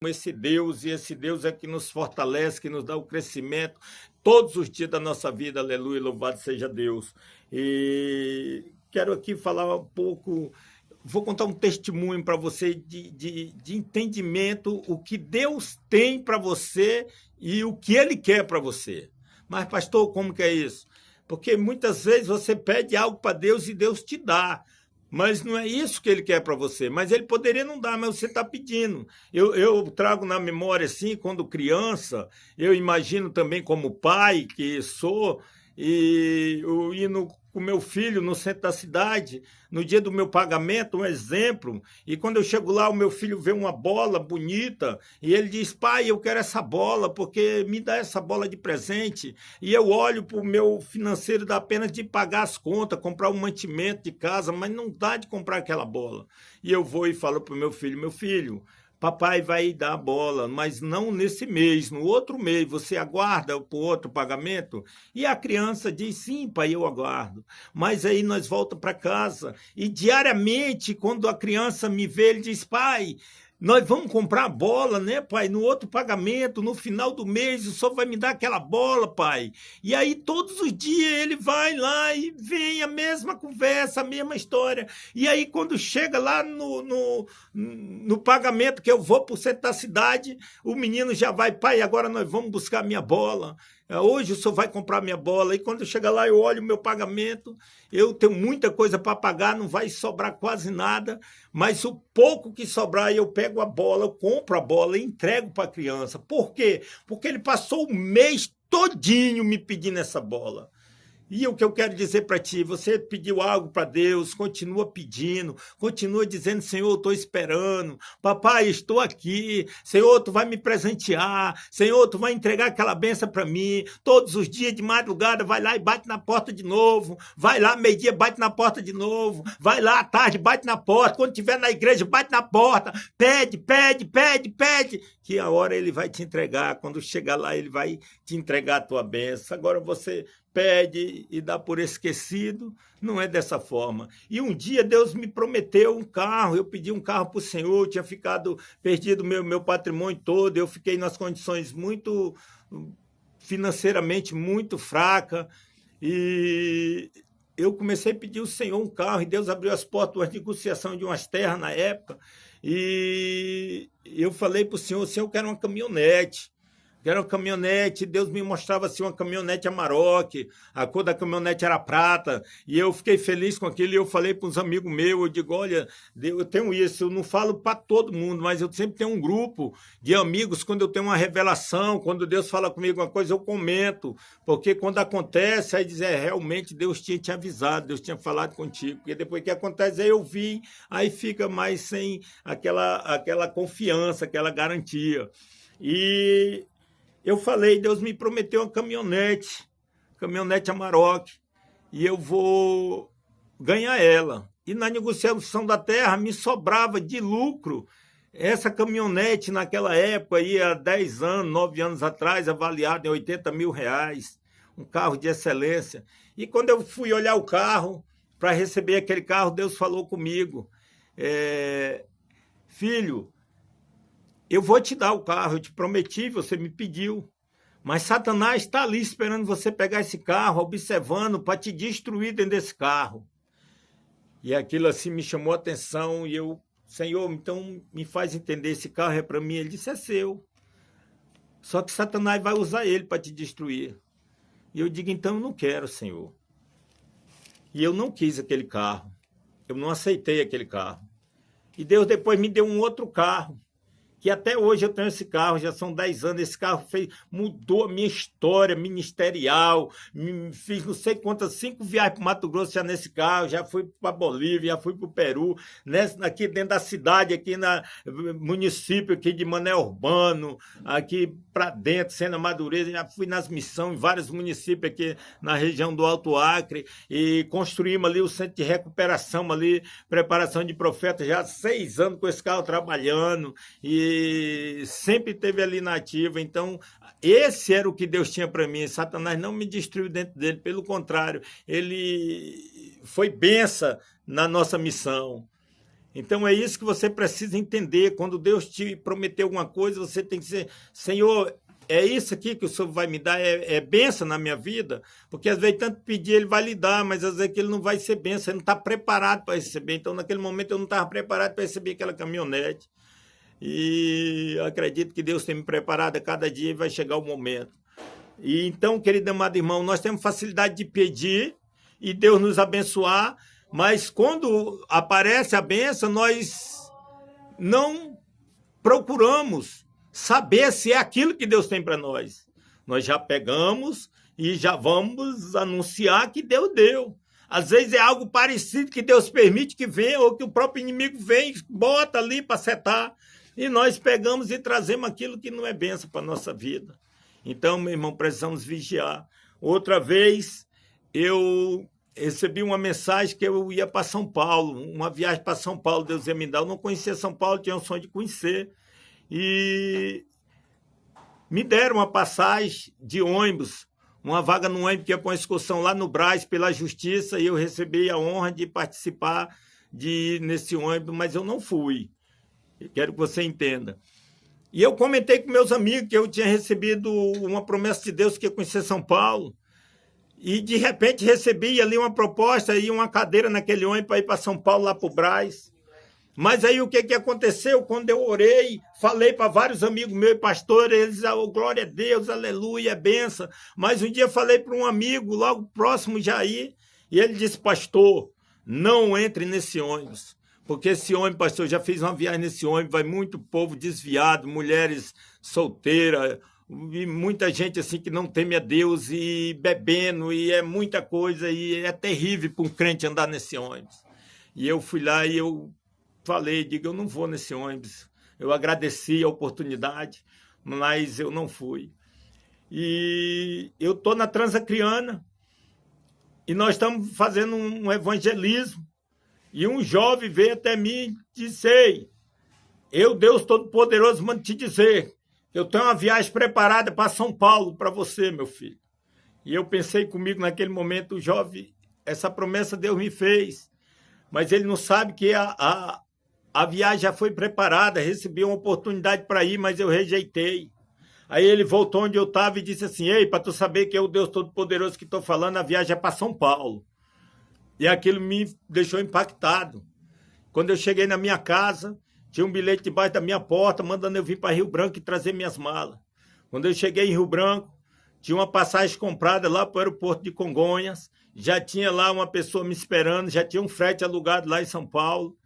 esse Deus, e esse Deus é que nos fortalece, que nos dá o crescimento todos os dias da nossa vida, aleluia, louvado seja Deus. E quero aqui falar um pouco, vou contar um testemunho para você de entendimento, o que Deus tem para você e o que Ele quer para você. Mas, pastor, como que é isso? Porque muitas vezes você pede algo para Deus e Deus te dá. Mas não é isso que ele quer para você. Mas ele poderia não dar, mas você está pedindo. Eu trago na memória, assim, quando criança, eu imagino também como pai que sou, e eu indo com meu filho no centro da cidade, no dia do meu pagamento, um exemplo, e quando eu chego lá, o meu filho vê uma bola bonita, e ele diz, pai, eu quero essa bola, porque me dá essa bola de presente, e eu olho para o meu financeiro, dá apenas de pagar as contas, comprar um mantimento de casa, mas não dá de comprar aquela bola. E eu vou e falo para o meu filho, papai vai dar a bola, mas não nesse mês, no outro mês, você aguarda para o outro pagamento? E a criança diz, sim, pai, eu aguardo. Mas aí nós voltamos para casa e diariamente, quando a criança me vê, ele diz, pai, nós vamos comprar a bola, né, pai? No outro pagamento, no final do mês, o senhor vai me dar aquela bola, pai. E aí, todos os dias, ele vai lá e vem a mesma conversa, a mesma história. E aí, quando chega lá no pagamento que eu vou para o centro da cidade, o menino já vai, pai, agora nós vamos buscar minha bola. Hoje o senhor vai comprar minha bola. E quando chega lá, eu olho o meu pagamento, eu tenho muita coisa para pagar, não vai sobrar quase nada, mas o pouco que sobrar, eu pego a bola, eu compro a bola e entrego para a criança. Por quê? Porque ele passou o mês todinho me pedindo essa bola. E o que eu quero dizer para ti, você pediu algo para Deus, continua pedindo, continua dizendo, Senhor, eu estou esperando, papai, estou aqui, Senhor, tu vai me presentear, Senhor, tu vai entregar aquela benção para mim, todos os dias de madrugada, vai lá e bate na porta de novo, vai lá, meio-dia, bate na porta de novo, vai lá à tarde, bate na porta, quando estiver na igreja, bate na porta, pede, pede, pede, pede, que a hora ele vai te entregar, quando chegar lá, ele vai te entregar a tua benção. Agora você pede e dá por esquecido, não é dessa forma. E um dia Deus me prometeu um carro, eu pedi um carro para o Senhor, tinha ficado perdido meu patrimônio todo, eu fiquei nas condições muito, financeiramente muito fraca, e eu comecei a pedir ao Senhor um carro, e Deus abriu as portas de uma negociação de umas terras na época, e eu falei para o Senhor, eu quero uma caminhonete, era uma caminhonete, Deus me mostrava assim uma caminhonete Amarok, a cor da caminhonete era prata, e eu fiquei feliz com aquilo, e eu falei para uns amigos meus, eu digo, olha, eu tenho isso, eu não falo para todo mundo, mas eu sempre tenho um grupo de amigos, quando eu tenho uma revelação, quando Deus fala comigo uma coisa, eu comento, porque quando acontece, aí diz, realmente Deus tinha te avisado, Deus tinha falado contigo, porque depois que acontece, aí eu vi, aí fica mais sem aquela confiança, aquela garantia. E eu falei, Deus me prometeu uma caminhonete Amarok, e eu vou ganhar ela. E na negociação da terra me sobrava de lucro essa caminhonete naquela época, aí, há 10 anos, 9 anos atrás, avaliada em R$ 80.000, um carro de excelência. E quando eu fui olhar o carro, para receber aquele carro, Deus falou comigo, filho, eu vou te dar o carro, eu te prometi, você me pediu. Mas Satanás está ali esperando você pegar esse carro, observando para te destruir dentro desse carro. E aquilo assim me chamou a atenção e eu, Senhor, então me faz entender, esse carro é para mim. Ele disse, é seu. Só que Satanás vai usar ele para te destruir. E eu digo, então eu não quero, Senhor. E eu não quis aquele carro. Eu não aceitei aquele carro. E Deus depois me deu um outro carro, que até hoje eu tenho esse carro, já são 10 anos, esse carro mudou a minha história ministerial, fiz não sei quantas, 5 viagens para o Mato Grosso já nesse carro, já fui para Bolívia, já fui para o Peru, aqui dentro da cidade, aqui no município aqui de Mané Urbano, aqui para dentro, Sena Madureza, já fui nas missões em vários municípios aqui na região do Alto Acre, e construímos ali o centro de recuperação ali, preparação de profetas, já há 6 anos com esse carro trabalhando, e sempre teve ali na ativa. Então esse era o que Deus tinha para mim. Satanás não me destruiu dentro dele, pelo contrário, ele foi bênção na nossa missão. Então é isso que você precisa entender. Quando Deus te prometeu alguma coisa, você tem que dizer, Senhor, é isso aqui que o Senhor vai me dar, é bênção na minha vida? Porque às vezes tanto pedir, ele vai lhe dar, mas às vezes que ele não vai ser bênção, você não está preparado para receber. Então naquele momento eu não estava preparado para receber aquela caminhonete. E acredito que Deus tem me preparado a cada dia e vai chegar o momento. E então, querido amado irmão, nós temos facilidade de pedir e Deus nos abençoar, mas quando aparece a bênção, nós não procuramos saber se é aquilo que Deus tem para nós. Nós já pegamos e já vamos anunciar que Deus deu. Às vezes é algo parecido que Deus permite que venha, ou que o próprio inimigo vem e bota ali para setar. E nós pegamos e trazemos aquilo que não é bênção para a nossa vida. Então, meu irmão, precisamos vigiar. Outra vez, eu recebi uma mensagem que eu ia para São Paulo, uma viagem para São Paulo, Deus ia me dar. Eu não conhecia São Paulo, tinha um sonho de conhecer. E me deram uma passagem de ônibus, uma vaga no ônibus que ia para uma excursão lá no Brás, pela Justiça, e eu recebi a honra de participar nesse ônibus, mas eu não fui. Eu quero que você entenda. E eu comentei com meus amigos que eu tinha recebido uma promessa de Deus que ia conhecer São Paulo. E, de repente, recebi ali uma proposta e uma cadeira naquele ônibus para ir para São Paulo, lá para o Brás. Mas aí o que aconteceu? Quando eu orei, falei para vários amigos meus, pastores, eles diziam, oh, glória a Deus, aleluia, é benção. Mas um dia falei para um amigo, logo próximo Jair, e ele disse, pastor, não entre nesse ônibus. Porque esse ônibus, pastor, eu já fiz uma viagem nesse ônibus, vai muito povo desviado, mulheres solteiras, e muita gente assim que não teme a Deus, e bebendo, e é muita coisa, e é terrível para um crente andar nesse ônibus. E eu fui lá e eu falei, digo, eu não vou nesse ônibus. Eu agradeci a oportunidade, mas eu não fui. E eu estou na Transacriana, e nós estamos fazendo um evangelismo, e um jovem veio até mim e disse, ei, eu, Deus Todo-Poderoso, mando te dizer, eu tenho uma viagem preparada para São Paulo, para você, meu filho. E eu pensei comigo naquele momento, o jovem, essa promessa Deus me fez, mas ele não sabe que a viagem já foi preparada, recebi uma oportunidade para ir, mas eu rejeitei. Aí ele voltou onde eu estava e disse assim, ei, para tu saber que é o Deus Todo-Poderoso que estou falando, a viagem é para São Paulo. E aquilo me deixou impactado. Quando eu cheguei na minha casa, tinha um bilhete debaixo da minha porta, mandando eu vir para Rio Branco e trazer minhas malas. Quando eu cheguei em Rio Branco, tinha uma passagem comprada lá para o aeroporto de Congonhas, já tinha lá uma pessoa me esperando, já tinha um frete alugado lá em São Paulo.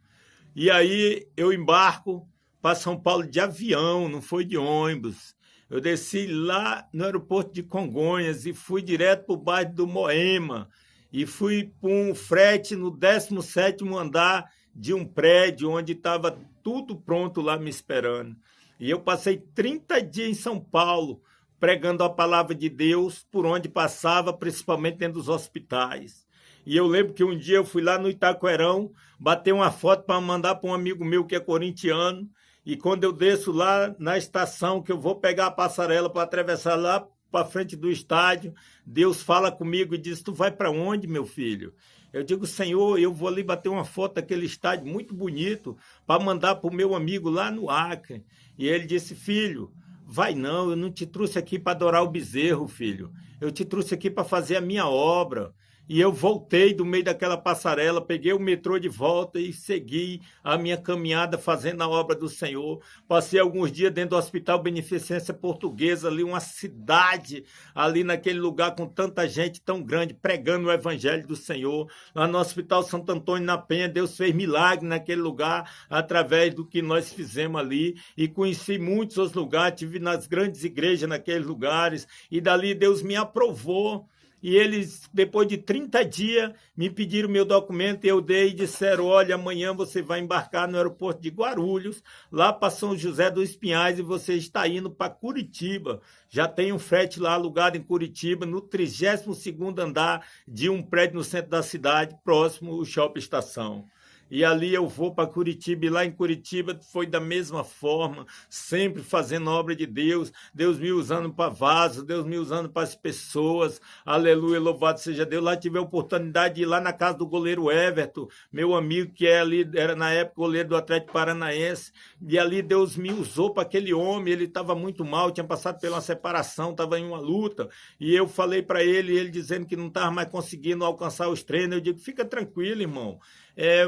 E aí eu embarco para São Paulo de avião, não foi de ônibus. Eu desci lá no aeroporto de Congonhas e fui direto para o bairro do Moema. E fui para um frete no 17º andar de um prédio onde estava tudo pronto lá me esperando. E eu passei 30 dias em São Paulo pregando a palavra de Deus por onde passava, principalmente dentro dos hospitais. E eu lembro que um dia eu fui lá no Itaquerão, bater uma foto para mandar para um amigo meu que é corintiano, e quando eu desço lá na estação, que eu vou pegar a passarela para atravessar lá para frente do estádio, Deus fala comigo e diz, tu vai para onde, meu filho? Eu digo, Senhor, eu vou ali bater uma foto daquele estádio muito bonito para mandar para o meu amigo lá no Acre. E ele disse, filho, vai não, eu não te trouxe aqui para adorar o bezerro, filho. Eu te trouxe aqui para fazer a minha obra. E eu voltei do meio daquela passarela, peguei o metrô de volta e segui a minha caminhada fazendo a obra do Senhor. Passei alguns dias dentro do Hospital Beneficência Portuguesa, ali uma cidade, ali naquele lugar com tanta gente tão grande, pregando o Evangelho do Senhor. Lá no Hospital Santo Antônio na Penha, Deus fez milagre naquele lugar, através do que nós fizemos ali. E conheci muitos outros lugares, tive nas grandes igrejas naqueles lugares, e dali Deus me aprovou. E eles, depois de 30 dias, me pediram meu documento, eu dei e disseram, olha, amanhã você vai embarcar no aeroporto de Guarulhos, lá para São José dos Pinhais, e você está indo para Curitiba. Já tem um frete lá alugado em Curitiba, no 32º andar de um prédio no centro da cidade, próximo ao Shopping Estação. e ali eu vou para Curitiba, e lá em Curitiba foi da mesma forma, sempre fazendo obra de Deus, Deus me usando para vasos, Deus me usando para as pessoas, aleluia, louvado seja Deus. Lá tive a oportunidade de ir lá na casa do goleiro Everton, meu amigo que é ali, era na época goleiro do Atlético Paranaense, e ali Deus me usou para aquele homem, ele estava muito mal, tinha passado pela separação, estava em uma luta, e eu falei para ele, ele dizendo que não estava mais conseguindo alcançar os treinos. Eu digo, fica tranquilo, irmão.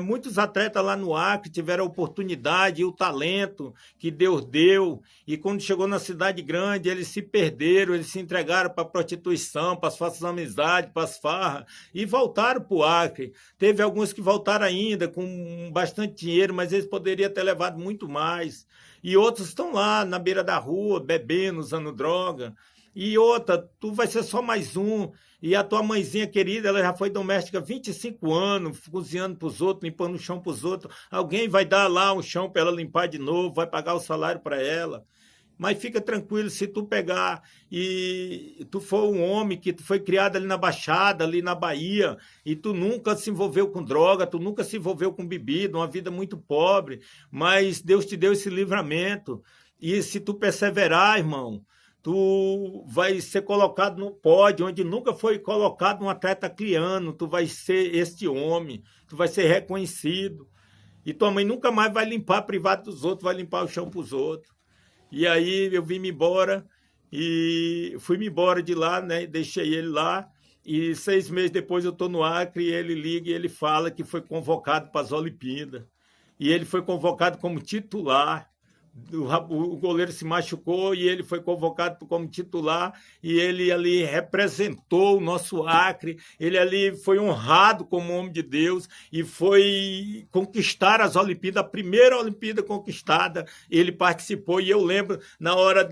Muitos atletas lá no Acre tiveram a oportunidade e o talento que Deus deu, e quando chegou na cidade grande, eles se perderam, eles se entregaram para a prostituição, para as falsas amizades, para as farras, e voltaram para o Acre. Teve alguns que voltaram ainda com bastante dinheiro, mas eles poderiam ter levado muito mais. E outros estão lá na beira da rua, bebendo, usando droga. E outra, tu vai ser só mais um. E a tua mãezinha querida, ela já foi doméstica há 25 anos, cozinhando para os outros, limpando o chão para os outros. Alguém vai dar lá um chão para ela limpar de novo, vai pagar o salário para ela. Mas fica tranquilo, se tu pegar e tu for um homem que tu foi criado ali na Baixada, ali na Bahia, e tu nunca se envolveu com droga, tu nunca se envolveu com bebida, uma vida muito pobre, mas Deus te deu esse livramento. E se tu perseverar, irmão, tu vai ser colocado no pódio, onde nunca foi colocado um atleta criano, tu vai ser este homem, tu vai ser reconhecido. E tua mãe nunca mais vai limpar a privada dos outros, vai limpar o chão para os outros. E aí eu vim-me embora, e fui-me embora de lá, né? Deixei ele lá, e 6 meses depois eu estou no Acre, e ele liga e ele fala que foi convocado para as Olimpíadas. E ele foi convocado como titular. O goleiro se machucou e ele foi convocado como titular, e ele ali representou o nosso Acre, ele ali foi honrado como homem de Deus e foi conquistar as Olimpíadas, a primeira Olimpíada conquistada, ele participou. E eu lembro, na hora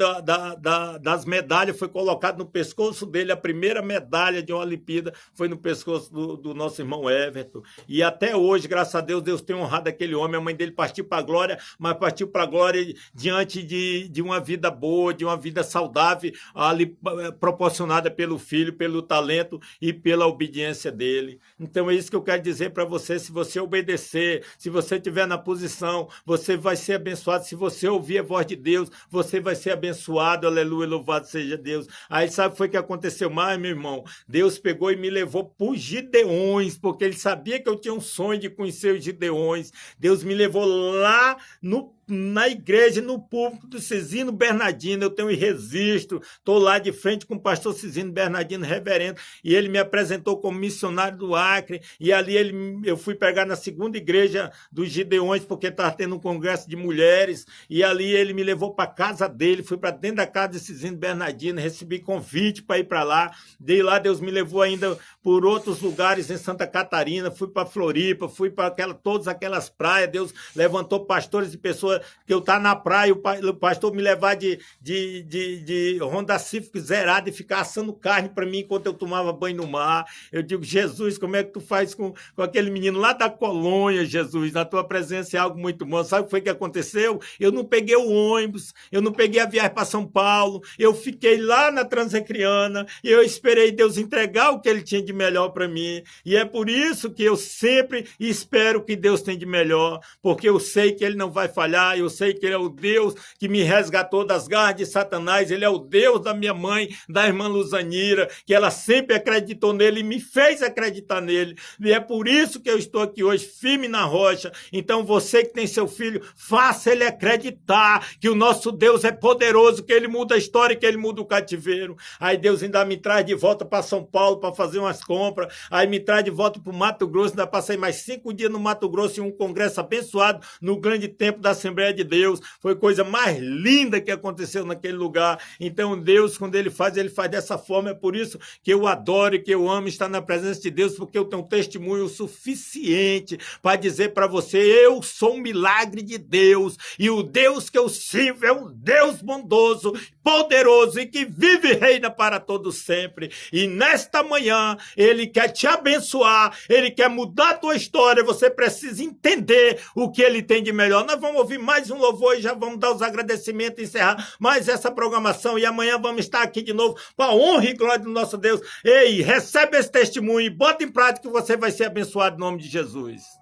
das medalhas, foi colocado no pescoço dele, a primeira medalha de uma Olimpíada foi no pescoço do nosso irmão Everton, e até hoje, graças a Deus, Deus tem honrado aquele homem. A mãe dele partiu para a glória, mas partiu para a glória diante de uma vida boa, de uma vida saudável, ali proporcionada pelo filho, pelo talento e pela obediência dele. Então é isso que eu quero dizer para você: se você obedecer, se você estiver na posição, você vai ser abençoado. Se você ouvir a voz de Deus, você vai ser abençoado. Aleluia, louvado seja Deus. Aí sabe o que foi que aconteceu mais, meu irmão? Deus pegou e me levou para os Gideões, porque ele sabia que eu tinha um sonho de conhecer os Gideões. Deus me levou lá na igreja, no púlpito do Cisino Bernardino. Eu tenho registro, estou lá de frente com o pastor Cisino Bernardino, reverendo, e ele me apresentou como missionário do Acre, e ali eu fui pregar na segunda igreja dos Gideões, porque estava tendo um congresso de mulheres, e ali ele me levou para a casa dele, fui para dentro da casa de Cisino Bernardino, recebi convite para ir para lá. De lá Deus me levou ainda por outros lugares em Santa Catarina, fui para Floripa, fui para todas aquelas praias. Deus levantou pastores e pessoas que eu estar na praia, o pastor me levar de Honda Civic zerada e ficar assando carne para mim enquanto eu tomava banho no mar. Eu digo, Jesus, como é que tu faz com aquele menino lá da colônia, Jesus? Na tua presença é algo muito bom. Sabe o que foi que aconteceu? Eu não peguei o ônibus, eu não peguei a viagem para São Paulo, eu fiquei lá na Transacriana e eu esperei Deus entregar o que ele tinha de melhor para mim. E é por isso que eu sempre espero que Deus tenha de melhor, porque eu sei que ele não vai falhar. Eu sei que ele é o Deus que me resgatou das garras de Satanás. Ele é o Deus da minha mãe, da irmã Luzanira, que ela sempre acreditou nele e me fez acreditar nele. E é por isso que eu estou aqui hoje, firme na rocha. Então você que tem seu filho, faça ele acreditar que o nosso Deus é poderoso, que ele muda a história, que ele muda o cativeiro. Aí Deus ainda me traz de volta para São Paulo para fazer umas compras, aí me traz de volta para o Mato Grosso. Ainda passei mais 5 dias no Mato Grosso em um congresso abençoado no grande templo da Assembleia de Deus. Foi a coisa mais linda que aconteceu naquele lugar. Então Deus, quando ele faz dessa forma. É por isso que eu adoro e que eu amo estar na presença de Deus, porque eu tenho um testemunho suficiente para dizer para você: eu sou um milagre de Deus, e o Deus que eu sirvo é um Deus bondoso, poderoso e que vive e reina para todos sempre. E nesta manhã ele quer te abençoar, ele quer mudar a tua história. Você precisa entender o que ele tem de melhor. Nós vamos ouvir mais um louvor e já vamos dar os agradecimentos e encerrar mais essa programação, e amanhã vamos estar aqui de novo para a honra e glória do nosso Deus. Ei, recebe esse testemunho e bota em prática que você vai ser abençoado em nome de Jesus.